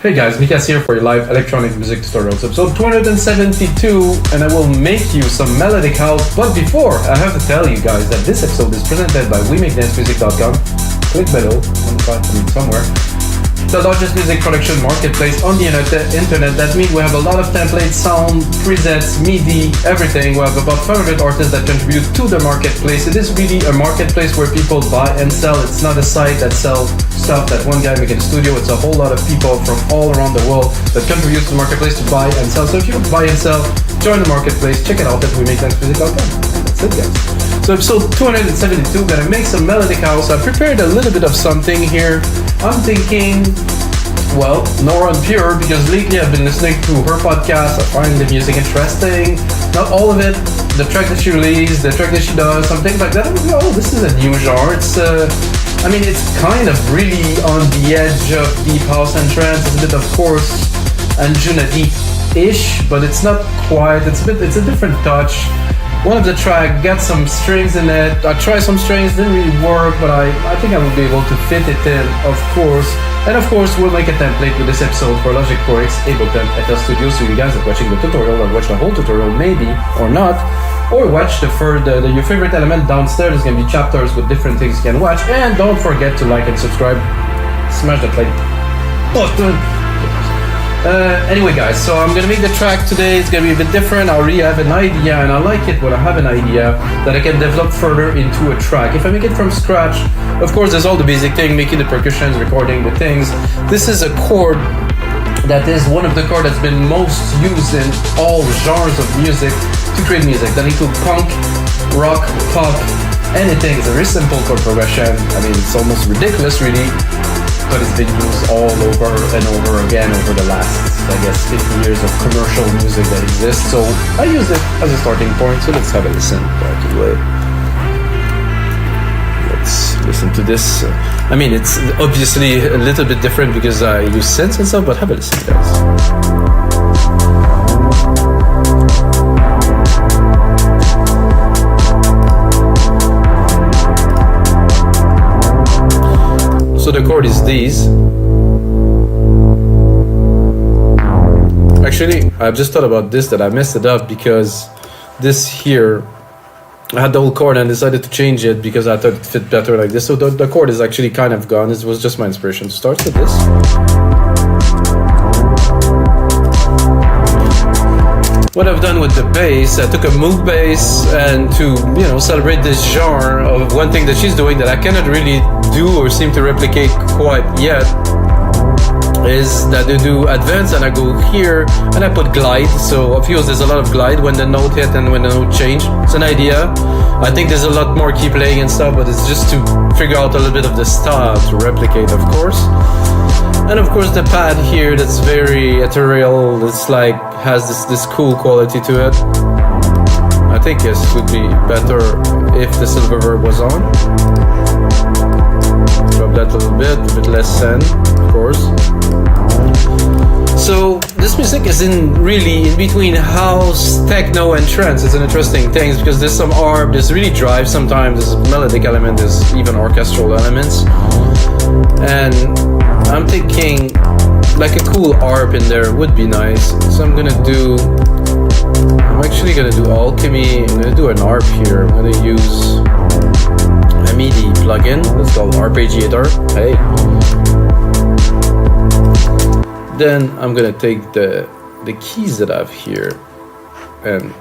Hey guys, Mikas here for your live electronic music tutorials, episode 272, and I will make you some melodic house. But before, I have to tell you guys that this episode is presented by WeMakeDanceMusic.com. Click below, somewhere. The largest music production marketplace on the internet. That means we have a lot of templates, sound, presets, MIDI, everything. We have about 500 artists that contribute to the marketplace. It is really a marketplace where people buy and sell. It's not a site that sells stuff that one guy make in the studio. It's a whole lot of people from all around the world that contribute to the marketplace to buy and sell. So if you buy and sell, join the marketplace, check it out at WeMakeDanceMusic.com. That's it, guys. So episode 272, gonna make some melodic house. I prepared a little bit of something here. I'm thinking, well, Nora and Pure, because lately I've been listening to her podcast. I find the music interesting. Not all of it. The track that she released, the track that she does, some things like that. I'm like, oh, this is a new genre. It's it's kind of really on the edge of deep house and trance. It's a bit, of course, Anjuna deep-ish, but it's not quite. It's a different touch. One of the tracks got some strings in it. I tried some strings, didn't really work, but I think I will be able to fit it in, of course. And of course, we'll make a template with this episode for Logic 4X, Ableton, FL Studio, so you guys are watching the tutorial or watch the whole tutorial, maybe, or not. Or watch your favorite element downstairs. There's going to be chapters with different things you can watch. And don't forget to like and subscribe. Smash that like button. Anyway guys, so I'm gonna make the track today. It's gonna be a bit different. I already have an idea, and I like it when I have an idea that I can develop further into a track. If I make it from scratch, of course there's all the basic thing, making the percussions, recording the things. This is a chord that is one of the chords that's been most used in all genres of music to create music. That includes punk, rock, pop, anything. It's a very simple chord progression. I mean, it's almost ridiculous really, but it's been used all over and over again over the last, I guess, 50 years of commercial music that exists. So I use it as a starting point. So let's have a listen right away. Let's listen to this. It's obviously a little bit different because I use synths and stuff, but have a listen, guys. So the chord is these. Actually, I've just thought about this, that I messed it up because this here, I had the whole chord and decided to change it because I thought it fit better like this. So the chord is actually kind of gone. It was just my inspiration to start with this. What I've done with the bass, I took a Moog bass, and to celebrate this genre of one thing that she's doing that I cannot really do or seem to replicate quite yet, is that they do advance and I go here and I put glide. So of course there's a lot of glide when the note hit and when the note change. It's an idea. I think there's a lot more key playing and stuff, but it's just to figure out a little bit of the style to replicate, of course. And of course the pad here, that's very ethereal. It's like has this cool quality to it. I think yes, it would be better if the silver verb was on. Drop that a little bit, a bit less send, of course. So this music is really in between house, techno, and trance. It's an interesting thing because there's some arp, there's really drive sometimes, there's melodic element, there's even orchestral elements. And I'm thinking like a cool arp in there would be nice. So I'm actually gonna do alchemy. I'm gonna do an arp here. I'm gonna use a MIDI plugin that's called Arpeggiator. Hey. Then I'm gonna take the keys that I have here, and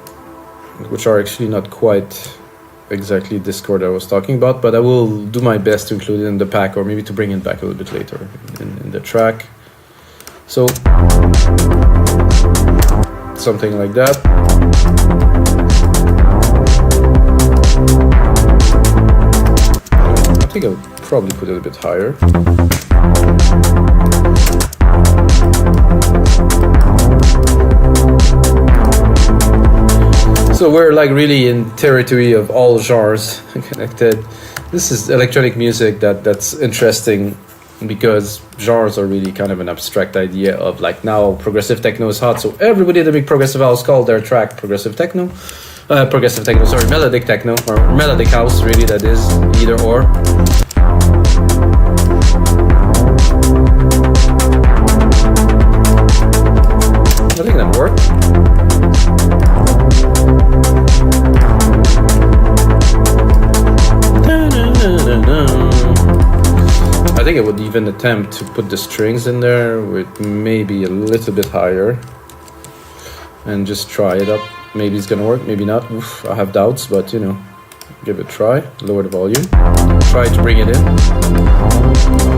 which are actually not quite exactly this chord I was talking about, but I will do my best to include it in the pack, or maybe to bring it back a little bit later in the track. So something like that. I think I'll probably put it a bit higher. So we're like really in territory of all genres connected. This is electronic music that's interesting because genres are really kind of an abstract idea of like now progressive techno is hot. So everybody that make progressive house called their track progressive techno. Melodic techno or melodic house, really, that is either or. even attempt to put the strings in there with maybe a little bit higher and just try it up. Maybe it's gonna work, maybe not. Oof, I have doubts, but you know, give it a try. Lower the volume, try to bring it in.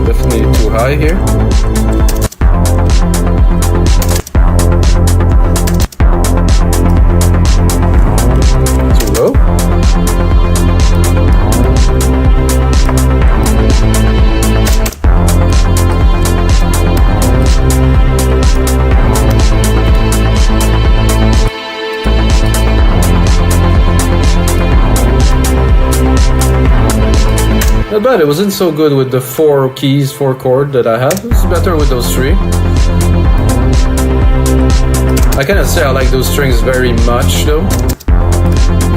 Definitely too high here. Too low. Not bad, it wasn't so good with the 4 keys, 4 chord that I have. It's better with those 3. I cannot say I like those strings very much though.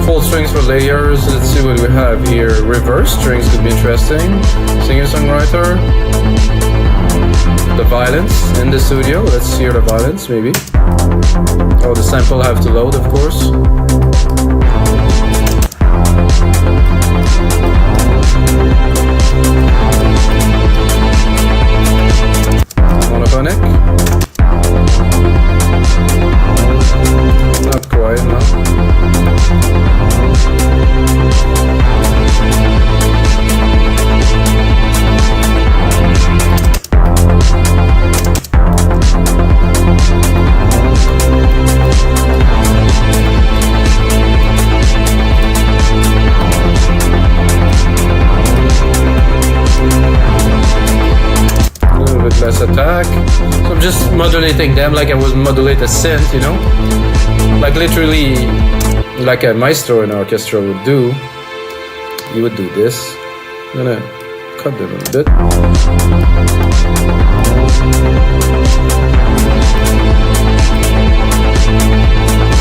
Full strings for layers, let's see what we have here. Reverse strings could be interesting. Singer-songwriter. The violins in the studio, let's hear the violins maybe. Oh, the sample have to load, of course. Monophonic. Not quite, no. Less attack. So I'm just modulating them like I would modulate a synth, you know? Like literally like a maestro in an orchestra would do. You would do this. I'm gonna cut them a bit.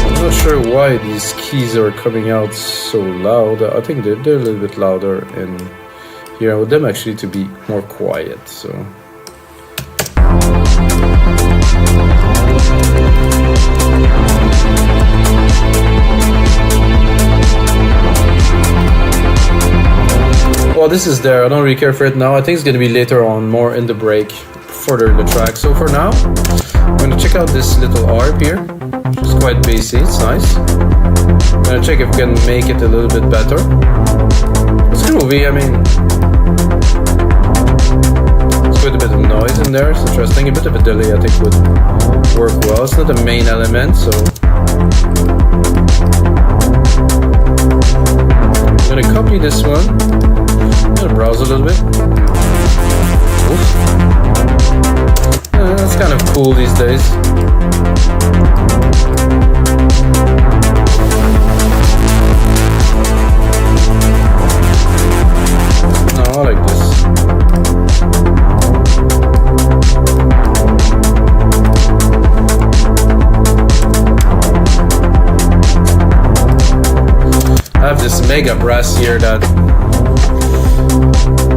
I'm not sure why these keys are coming out so loud. I think they're a little bit louder in here. I want them actually to be more quiet, so well, this is there. I don't really care for it now. I think it's going to be later on, more in the break, further in the track. So for now, I'm going to check out this little arp here, which is quite bassy. It's nice. I'm going to check if we can make it a little bit better. It's groovy, I mean, it's quite a bit of noise in there. It's interesting. A bit of a delay, I think, would work well. It's not the main element, so I'm going to copy this one. I'm gonna browse a little bit. That's kind of cool these days. No, I like this. I have this mega brass here that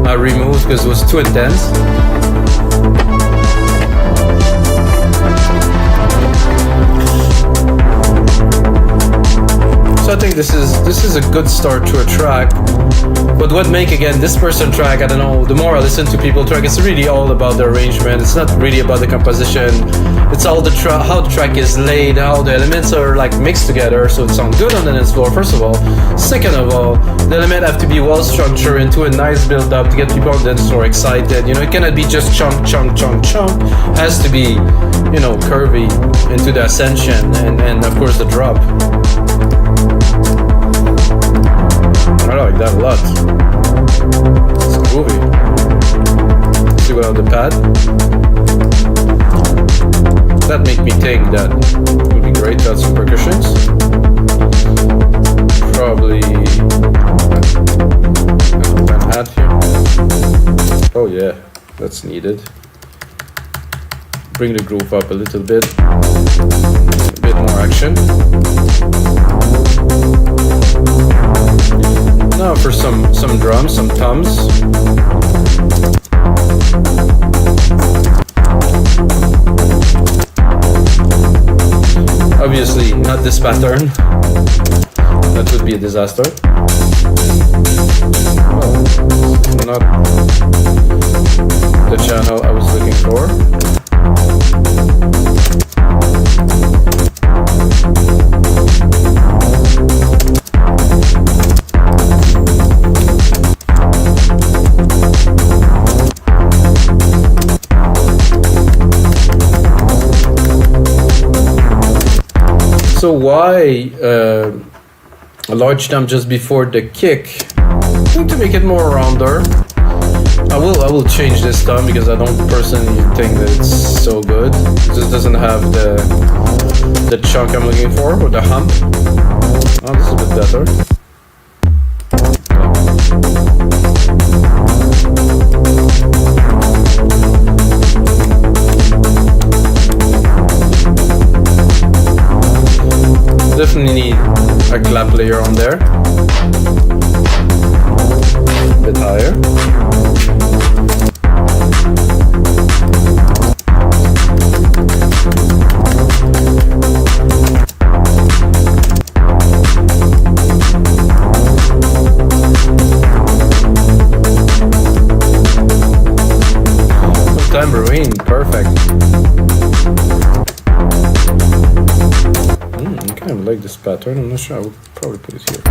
I removed because it was too intense. So I think this is a good start to a track. But what make again this person track, I don't know, the more I listen to people track, it's really all about the arrangement. It's not really about the composition. It's all the how the track is laid, how the elements are like mixed together so it sounds good on the dance floor, first of all. Second of all, the elements have to be well structured into a nice build up to get people on the dance floor excited. You know, it cannot be just chunk, chunk, chunk, chunk. It has to be, you know, curvy into the ascension and of course the drop. I like that a lot. It's groovy. Let's see without the pad. That made me think that it would be great to add some percussions. Probably an add here. Oh yeah, that's needed. Bring the groove up a little bit. A bit more action. Now for some drums, some toms. Obviously not this pattern. That would be a disaster. Well, not the So why a large tom just before the kick? I think to make it more rounder. I will change this tom because I don't personally think that it's so good. It just doesn't have the chunk I'm looking for, or the hump. Oh, this is a bit better. Definitely need a clap layer on there. A bit higher. Tambourine, perfect. I kind of like this pattern. I'm not sure. I would probably put it here.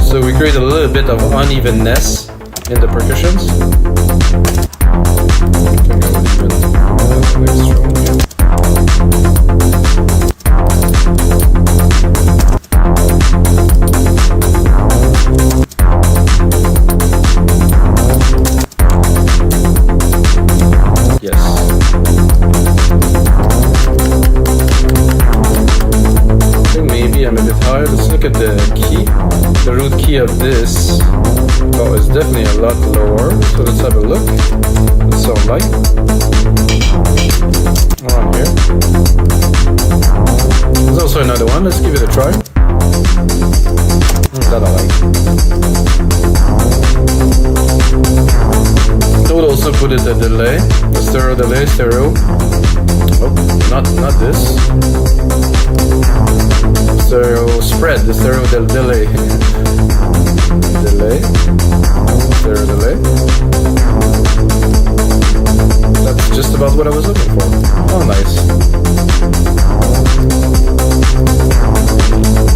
So we create a little bit of unevenness in the percussions. I think I would even add an extra one here. Let's look at the key. The root key of this is definitely a lot lower. So let's have a look. What's sound like? Around here. There's also another one. Let's give it a try. That I like. I would also put it a delay. A stereo delay, stereo. Oh, not this. Stereo spread, the stereo delay. Delay. Stereo delay. That's just about what I was looking for. Oh, nice.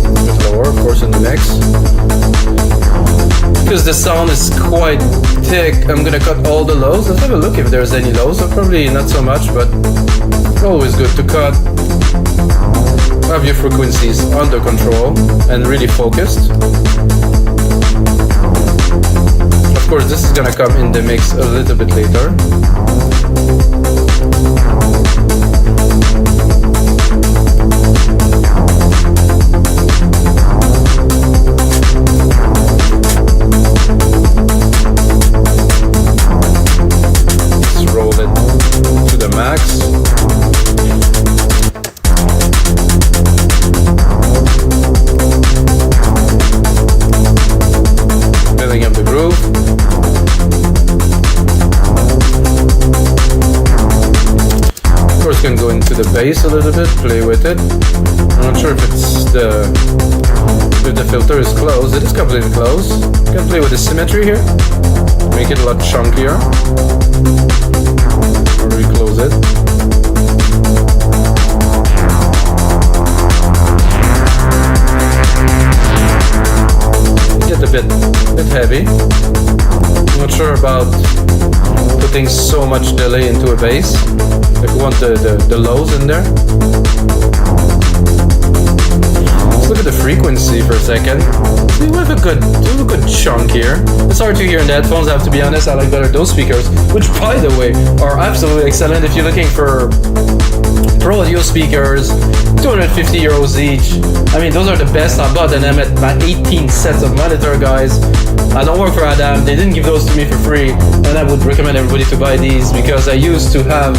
A bit lower, of course, in the mix. Because the sound is quite thick, I'm gonna cut all the lows. Let's have a look if there's any lows. Probably not so much, but always good to cut. Have your frequencies under control and really focused. Of course, this is gonna come in the mix a little bit later. Let's roll it to the max. Up the groove. Of course, can go into the bass a little bit, play with it. I'm not sure if it's if the filter is closed. It is completely closed. You can play with the symmetry here, make it a lot chunkier. Or reclose it. Get a bit heavy. I'm not sure about putting so much delay into a bass. If you want the lows in there. Let's look at the frequency for a second. See, we have a good chunk here. It's hard to hear in the headphones, I have to be honest. I like better those speakers, which by the way are absolutely excellent if you're looking for pro audio speakers, 250 euros each. I mean, those are the best I bought, and I'm at my 18 sets of monitor, guys. I don't work for Adam, they didn't give those to me for free, and I would recommend everybody to buy these because I used to have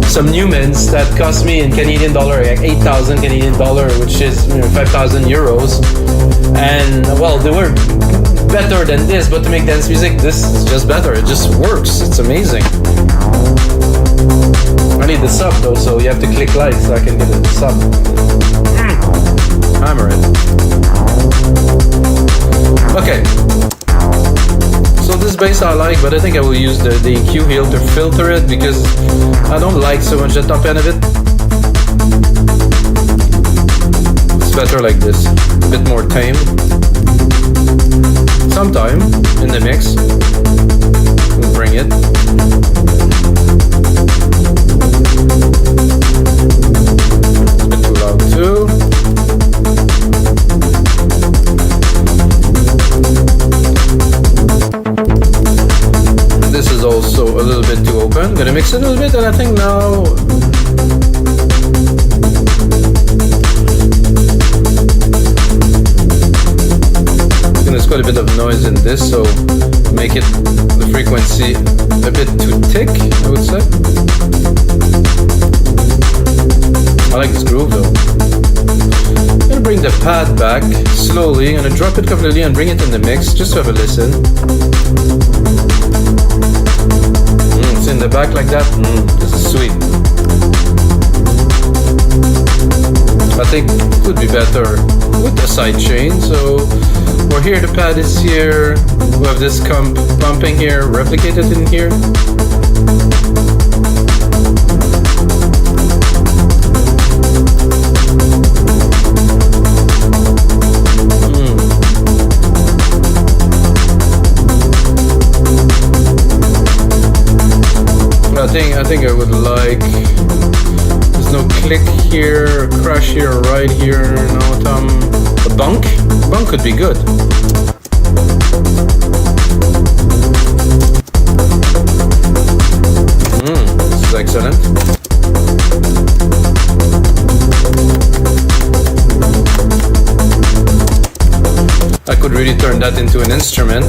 some Newmans that cost me in Canadian dollar like 8,000 Canadian dollar, which is 5,000 euros. And well, they were better than this, but to make dance music, this is just better. It just works. It's amazing. I need the sub though, so you have to click like so I can get the sub. Hammer it. Okay. So this bass I like, but I think I will use the EQ here to filter it because I don't like so much the top end of it. It's better like this, a bit more tame. Sometime in the mix, we'll bring it. is also a little bit too open. Gonna mix it a little bit, and I think now there's quite a bit of noise in this, so make it the frequency a bit too thick, I would say. I like this groove though. I'm gonna bring the pad back slowly. I'm gonna drop it completely and bring it in the mix just to have a listen. It's in the back like that. This is sweet. I think it would be better with the side chain. So for here, the pad is here. We have this comp pumping here, replicated in here. I think I would like, there's no click here, crash here, right here, no a bunk could be good. This is excellent. I could really turn that into an instrument.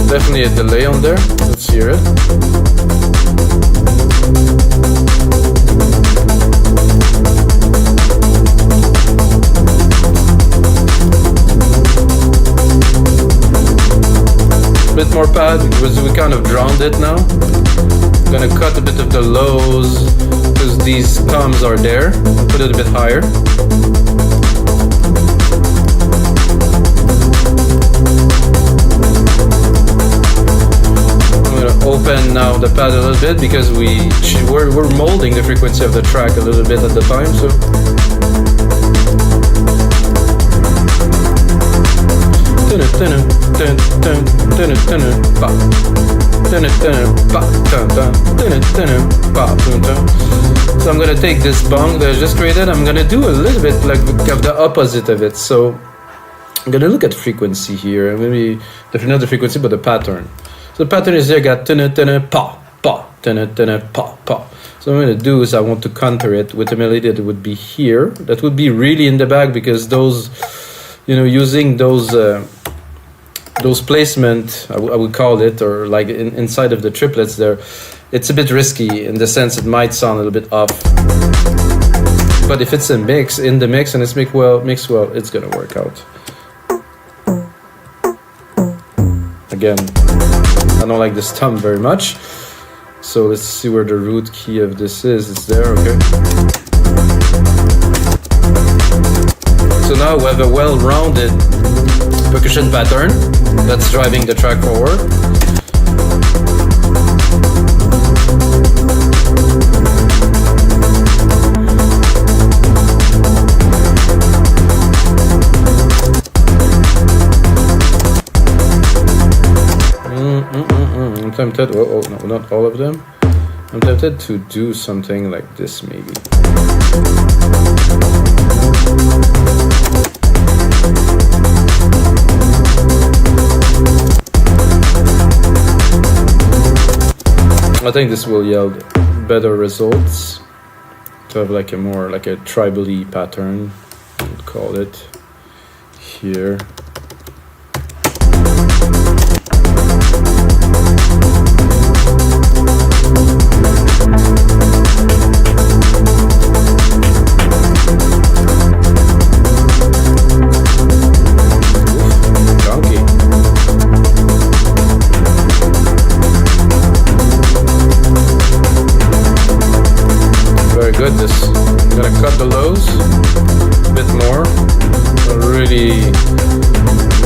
Definitely a delay on there. Let's hear it. A bit more pad because we kind of drowned it now. I'm gonna cut a bit of the lows because these toms are there. Put it a bit higher. Open now the pad a little bit because we're molding the frequency of the track a little bit at the time. So I'm gonna take this bong that I just created. I'm gonna do a little bit like of the opposite of it. So I'm gonna look at frequency here. Maybe not the frequency, but the pattern. The pattern is there, got pa, pa, pa, pa. So what I'm going to do is I want to counter it with a melody that would be here. That would be really in the back because those, using those placement, I would call it, or like inside of the triplets there, it's a bit risky in the sense it might sound a little bit off. But if it's in the mix and it's mixed well, it's going to work out. Again, I don't like this thumb very much, so let's see where the root key of this is. It's there, okay. So now we have a well-rounded percussion pattern that's driving the track forward. I'm tempted, no, not all of them. I'm tempted to do something like this maybe. I think this will yield better results. To have like a more like a tribal-y pattern, I would call it here. Good, I'm gonna cut the lows a bit more. Really,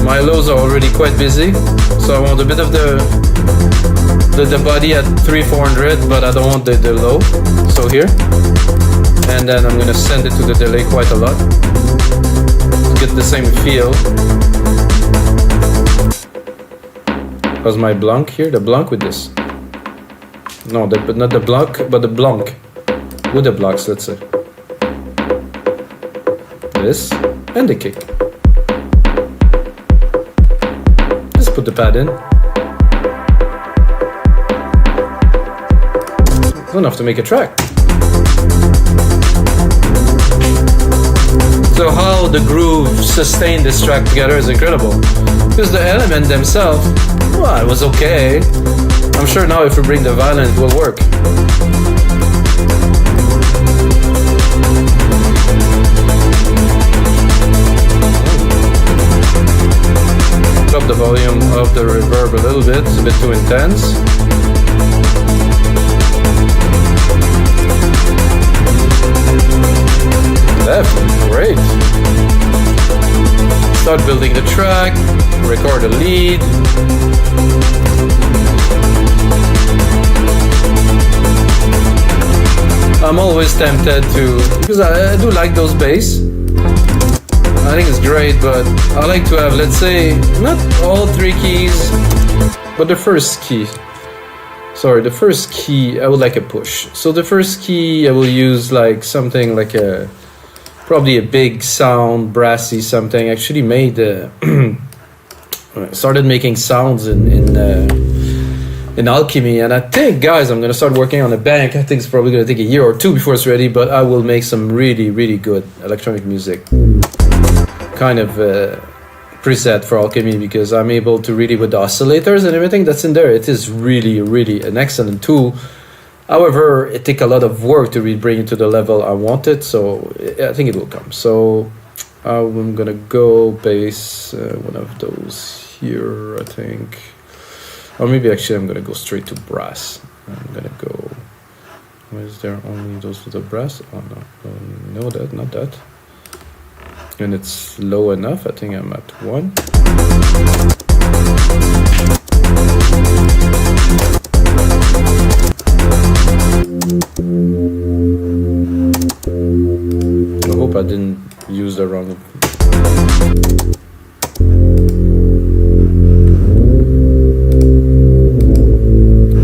my lows are already quite busy, so I want a bit of the body at 300-400, but I don't want the low. So here, and then I'm gonna send it to the delay quite a lot to get the same feel. How's my blanc here? The blanc with this? No, but not the blanc, but the blanc. with the blocks, let's say. This and the kick. Just put the pad in. It's enough to make a track. So how the groove sustained this track together is incredible. Because the element themselves, well, it was okay. I'm sure now if we bring the violin it will work. Drop the volume of the reverb a little bit, it's a bit too intense. Left, great. Start building the track, record a lead. I'm always tempted to, because I do like those bass. I think it's great, but I like to have, let's say, not all three keys, but the first key. Sorry, the first key, I would like a push. So the first key, I will use like something like a, probably a big sound, brassy something. Actually made, started making sounds in Alchemy, and I think, guys, I'm gonna start working on a bank. I think it's probably gonna take a year or two before it's ready, but I will make some really, really good electronic music. Kind of preset for Alchemy, because I'm able to really, with the oscillators and everything that's in there, it is really, really an excellent tool. However, it takes a lot of work to really bring it to the level I want it, so I think it will come. So I'm gonna go bass one of those here, I think. Or maybe actually I'm gonna go straight to brass. I'm gonna go, is there only those with the brass? Oh no, no, that, not that. And it's low enough, I think I'm at 1. I hope I didn't use the wrong.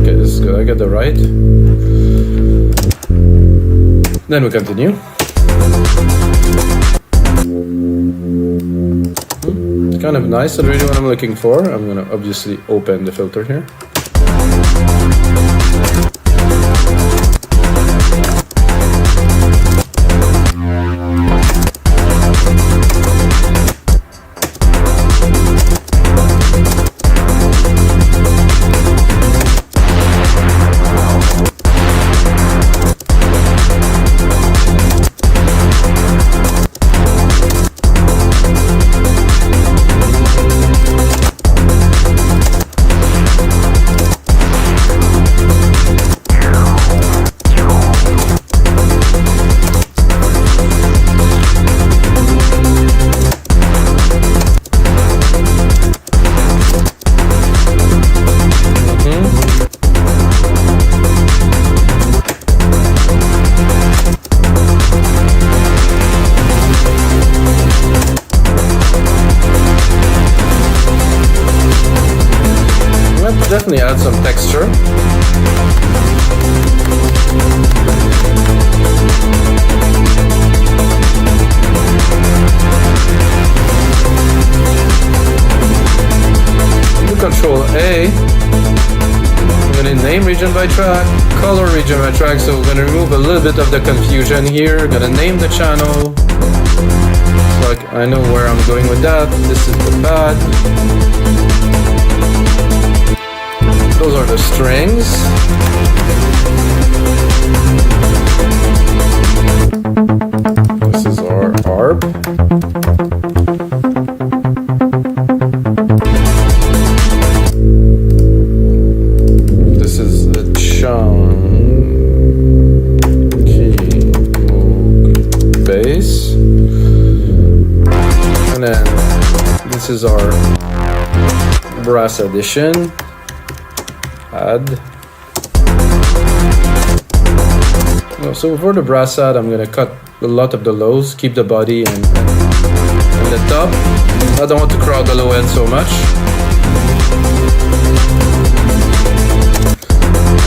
Okay, this is good, I got the right. Then we continue. Kind of nice, that's really what I'm looking for. I'm gonna obviously open the filter here. Definitely add some texture. Control A. I'm gonna name region by track, color region by track, so we're gonna remove a little bit of the confusion here. Gonna name the channel. Like I know where I'm going with that. This is the pad. Those are the strings. This is our harp. This is the chunky bass. And then this is our brass addition. Add. So for the brass add, I'm gonna cut a lot of the lows, keep the body and the top. I don't want to crowd the low end so much.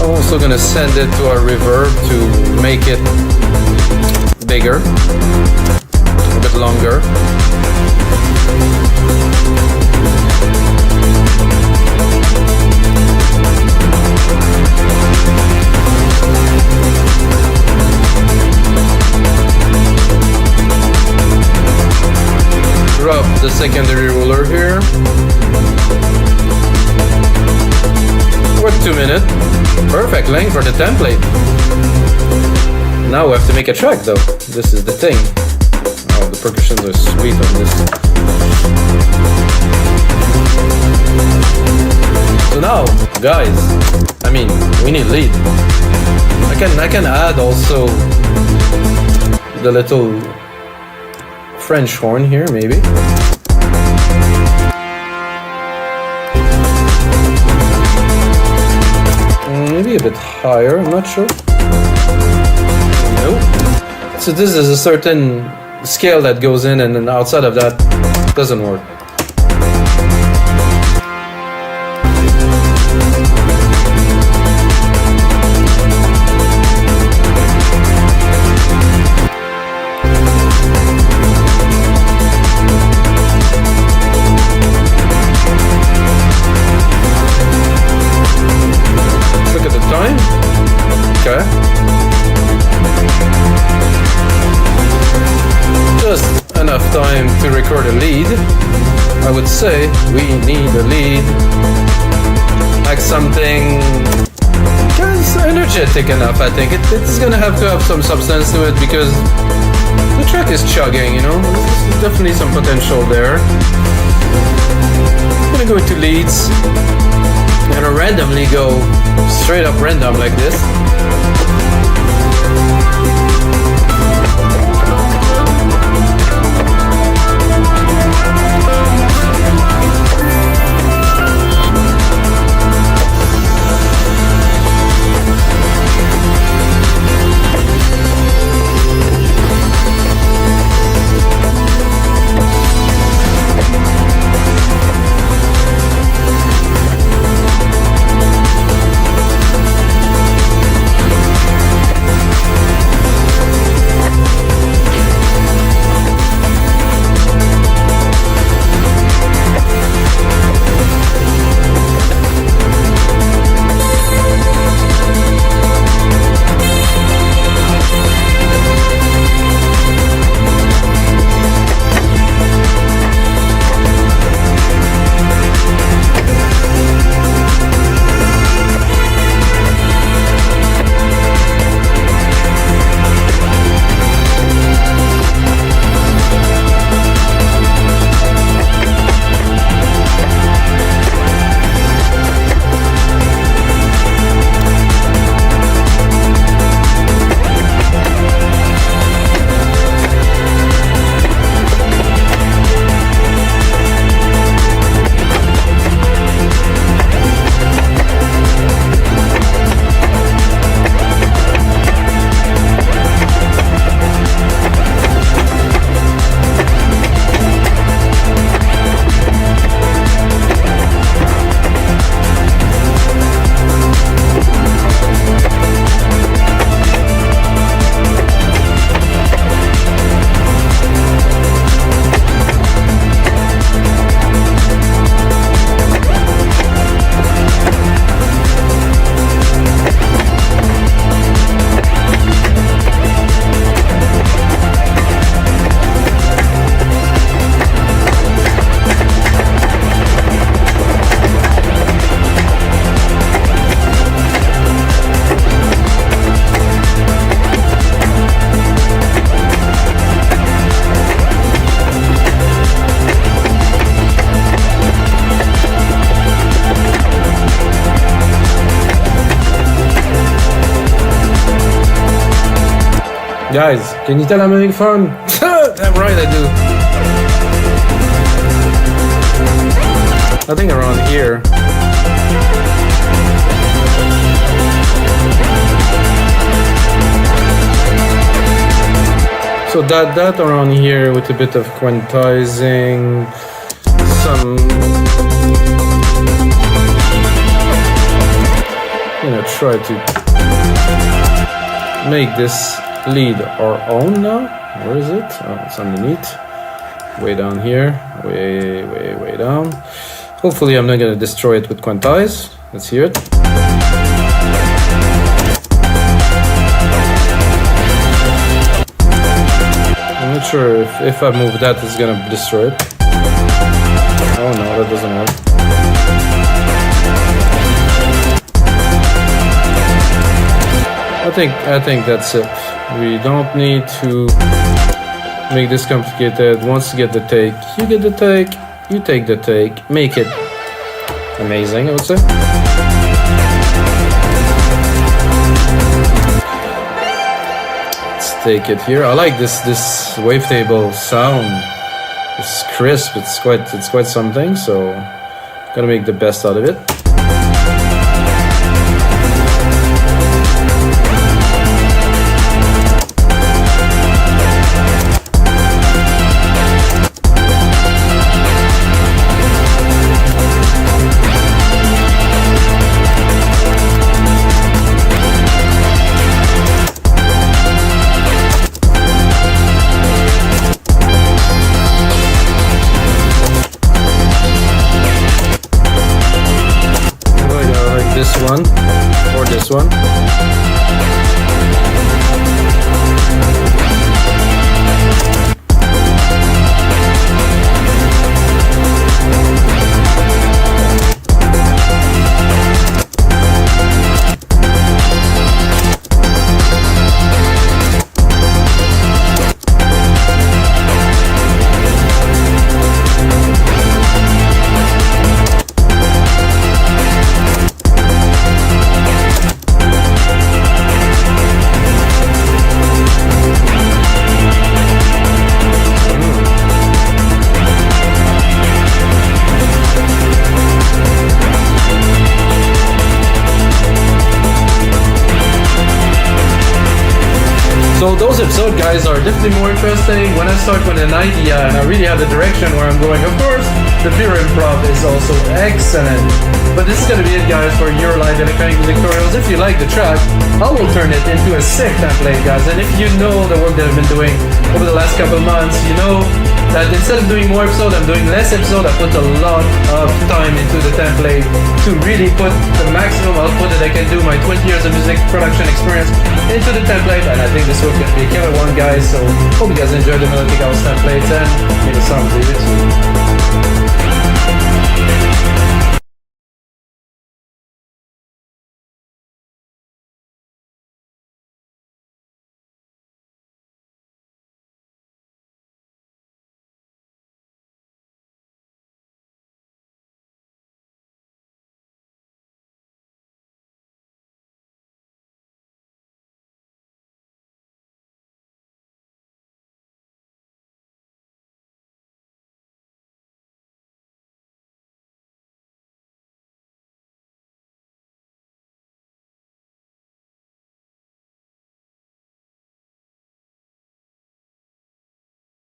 I'm also gonna send it to our reverb to make it bigger, a bit longer. Drop the secondary ruler here. What, 2 minutes? Perfect length for the template. Now we have to make a track though. This is the thing. Oh, the percussions are sweet on this. So now, guys, I mean, we need lead. I can add also the little French horn here, maybe. Maybe a bit higher, I'm not sure. Nope. So this is a certain scale that goes in, and then outside of that, doesn't work. Just enough time to record a lead. I would say we need a lead, like something just energetic enough. I think it's gonna have to have some substance to it because the track is chugging, you know. There's definitely some potential there. I'm gonna go into leads. I'm gonna randomly go straight up random like this. Guys, can you tell I'm having fun? Damn right I do. I think around here. So that around here with a bit of quantizing, some, try to make this lead our own now. Where is it? Oh, it's underneath. Way down here. Way down. Hopefully I'm not gonna destroy it with quantize. Let's hear it. I'm not sure if I move that, it's gonna destroy it. Oh no, that doesn't work. I think that's it. We don't need to make this complicated. Once you get the take, you get the take, you take the take, make it amazing, I would say. Let's take it here. I like this wavetable sound. It's crisp, it's quite something, so gotta make the best out of it. This one or this one. So those episodes, guys, are definitely more interesting when I start with an idea and I really have the direction where I'm going. Of course, the pure improv is also excellent. But this is going to be it, guys, for your live electronic music tutorials. If you like the track, I will turn it into a sick template, guys. And if you know the work that I've been doing over the last couple of months, you know that instead of doing more episodes, I'm doing less episodes. I put a lot of time into the template to really put the maximum output that I can do, my 20 years of music production experience, into the template. And I think this was going to be a killer one, guys. So hope you guys enjoyed the Melodic House templates and may the sound leave it.